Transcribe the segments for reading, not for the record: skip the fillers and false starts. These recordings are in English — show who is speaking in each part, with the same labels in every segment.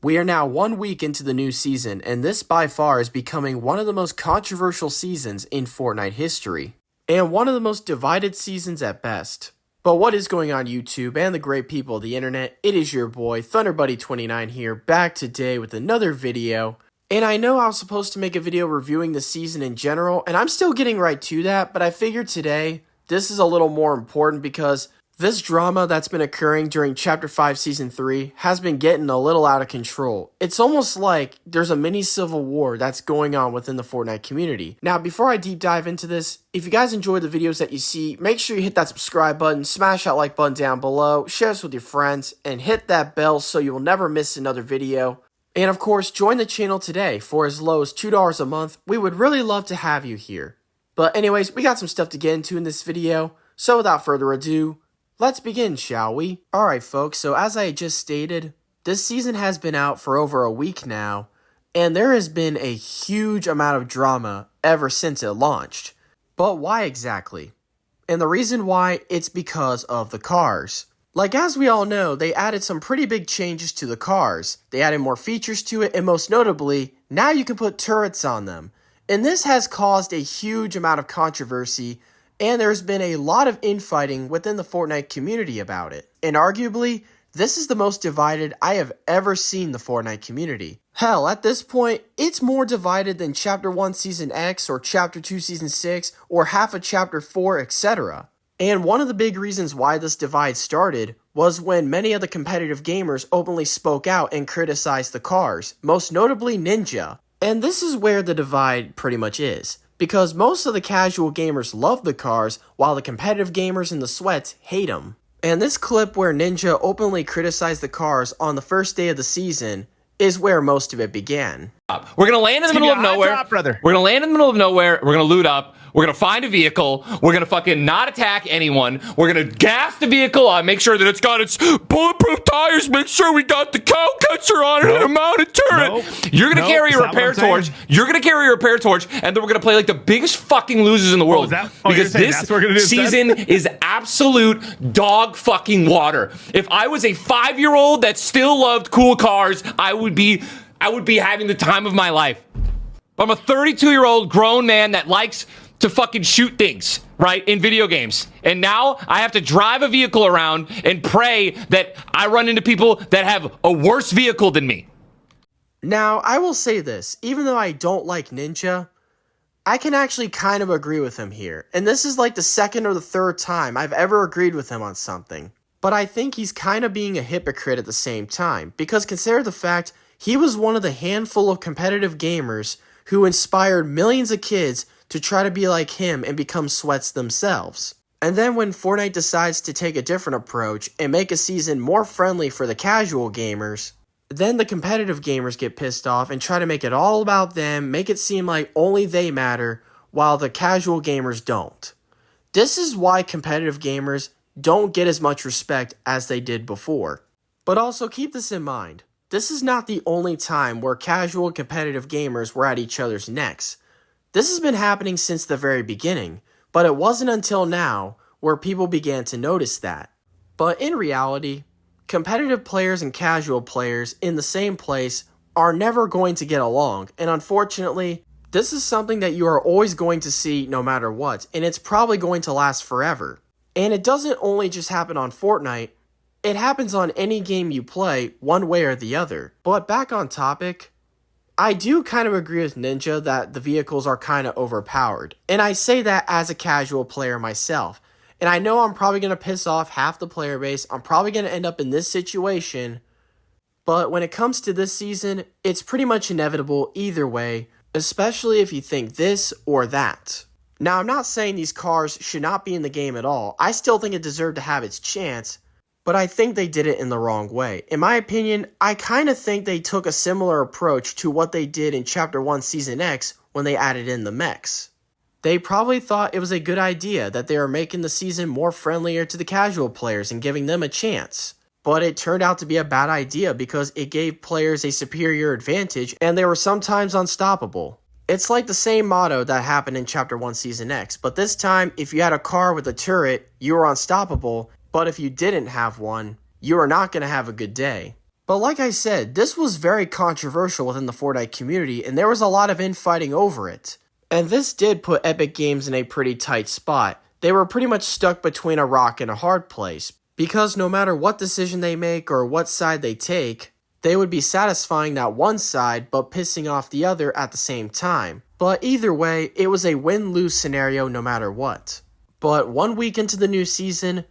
Speaker 1: We are now 1 week into the new season, and this by far is becoming one of the most controversial seasons in Fortnite history, and one of the most divided seasons at best. But what is going on YouTube and the great people of the internet? It is your boy, ThunderBuddy29 here, back today with another video. And I know I was supposed to make a video reviewing the season in general, and I'm still getting right to that, but I figured today, this is a little more important because this drama that's been occurring during Chapter 5 Season 3 has been getting a little out of control. It's almost like there's a mini civil war that's going on within the Fortnite community. Now, before I deep dive into this, if you guys enjoy the videos that you see, make sure you hit that subscribe button, smash that like button down below, share this with your friends, and hit that bell so you will never miss another video. And of course, join the channel today for as low as $2 a month. We would really love to have you here. But anyways, we got some stuff to get into in this video, so without further ado, let's begin, shall we? Alright folks, so as I just stated, this season has been out for over a week now, and there has been a huge amount of drama ever since it launched. But why exactly? And the reason why, it's because of the cars. Like, as we all know, they added some pretty big changes to the cars. They added more features to it, and most notably, now you can put turrets on them. And this has caused a huge amount of controversy, and there's been a lot of infighting within the Fortnite community about it. And arguably, this is the most divided I have ever seen the Fortnite community. Hell, at this point, it's more divided than Chapter 1 Season X or Chapter 2 Season 6 or half of Chapter 4, etc. And one of the big reasons why this divide started was when many of the competitive gamers openly spoke out and criticized the cars, most notably Ninja. And this is where the divide pretty much is, because most of the casual gamers love the cars while the competitive gamers and the sweats hate them. And this clip where Ninja openly criticized the cars on the first day of the season is where most of it began.
Speaker 2: We're gonna land in the middle of nowhere. We're gonna land in the middle of nowhere. We're gonna loot up. We're gonna find a vehicle. We're gonna fucking not attack anyone. We're gonna gas the vehicle. Make sure that it's got its bulletproof tires. Make sure we got the cow catcher on it and a mounted turret. You're gonna carry a repair torch. You're gonna carry a repair torch, and then we're gonna play like the biggest fucking losers in the world. Because this season is absolute dog fucking water. If I was a 5-year-old that still loved cool cars, I would be having the time of my life. But I'm a 32-year-old grown man that likes to fucking shoot things, right, in video games. And now I have to drive a vehicle around and pray that I run into people that have a worse vehicle than me.
Speaker 1: Now, I will say this, even though I don't like Ninja, I can actually kind of agree with him here. And this is like the second or the third time I've ever agreed with him on something. But I think he's kind of being a hypocrite at the same time, because consider the fact he was one of the handful of competitive gamers who inspired millions of kids to try to be like him and become sweats themselves. And then when Fortnite decides to take a different approach and make a season more friendly for the casual gamers, then the competitive gamers get pissed off and try to make it all about them, make it seem like only they matter, while the casual gamers don't. This is why competitive gamers don't get as much respect as they did before. But also keep this in mind. This is not the only time where casual competitive gamers were at each other's necks. This has been happening since the very beginning, but it wasn't until now where people began to notice that. But in reality, competitive players and casual players in the same place are never going to get along, and unfortunately, this is something that you are always going to see no matter what, and it's probably going to last forever. And it doesn't only just happen on Fortnite, it happens on any game you play, one way or the other. But back on topic, I do kind of agree with Ninja that the vehicles are kind of overpowered. And I say that as a casual player myself. And I know I'm probably going to piss off half the player base. I'm probably going to end up in this situation. But when it comes to this season, it's pretty much inevitable either way, especially if you think this or that. Now, I'm not saying these cars should not be in the game at all. I still think it deserved to have its chance. But I think they did it in the wrong way. In my opinion, I kind of think they took a similar approach to what they did in Chapter 1 Season X when they added in the mechs. They probably thought it was a good idea that they were making the season more friendlier to the casual players and giving them a chance. But it turned out to be a bad idea because it gave players a superior advantage and they were sometimes unstoppable. It's like the same motto that happened in Chapter 1 Season X, but this time, if you had a car with a turret, you were unstoppable. But if you didn't have one, you are not going to have a good day. But like I said, this was very controversial within the Fortnite community, and there was a lot of infighting over it. And this did put Epic Games in a pretty tight spot. They were pretty much stuck between a rock and a hard place, because no matter what decision they make or what side they take, they would be satisfying that one side but pissing off the other at the same time. But either way, it was a win-lose scenario no matter what. But 1 week into the new season,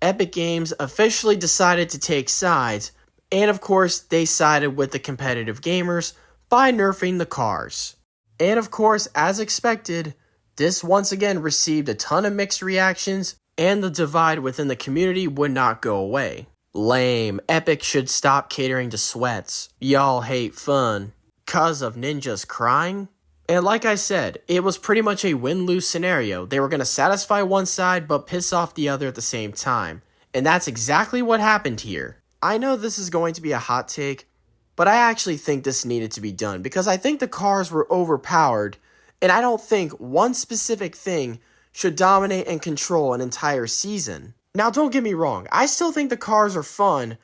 Speaker 1: Epic Games officially decided to take sides, and of course they sided with the competitive gamers by nerfing the cars. And of course, as expected, this once again received a ton of mixed reactions, and the divide within the community would not go away. Lame, Epic should stop catering to sweats. Y'all hate fun. 'Cause of ninjas crying? And like I said, it was pretty much a win-lose scenario. They were going to satisfy one side but piss off the other at the same time. And that's exactly what happened here. I know this is going to be a hot take, but I actually think this needed to be done because I think the cars were overpowered, and I don't think one specific thing should dominate and control an entire season. Now don't get me wrong, I still think the cars are fun,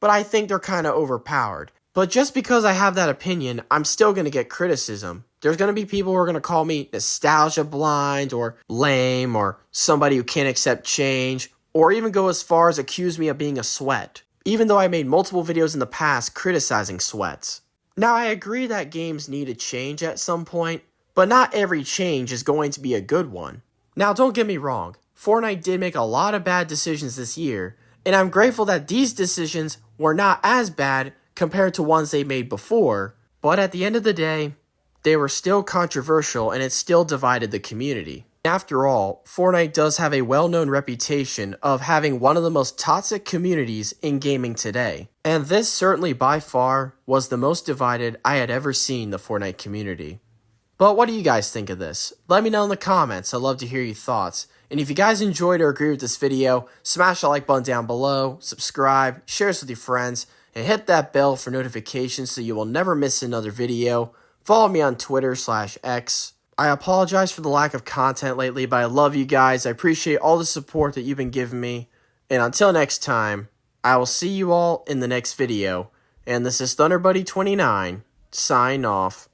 Speaker 1: but I think they're kind of overpowered. But just because I have that opinion, I'm still going to get criticism. There's going to be people who are going to call me nostalgia blind or lame or somebody who can't accept change, or even go as far as accuse me of being a sweat, even though I made multiple videos in the past criticizing sweats. Now I agree that games need a change at some point, but not every change is going to be a good one. Now don't get me wrong, Fortnite did make a lot of bad decisions this year, and I'm grateful that these decisions were not as bad compared to ones they made before, but at the end of the day, they were still controversial and it still divided the community. After all, Fortnite does have a well-known reputation of having one of the most toxic communities in gaming today, and this certainly by far was the most divided I had ever seen the Fortnite community. But what do you guys think of this? Let me know in the comments, I'd love to hear your thoughts. And if you guys enjoyed or agree with this video, smash the like button down below, subscribe, share this with your friends, and hit that bell for notifications so you will never miss another video. Follow me on Twitter/X. I apologize for the lack of content lately, but I love you guys. I appreciate all the support that you've been giving me. And until next time, I will see you all in the next video. And this is ThunderBuddy29, sign off.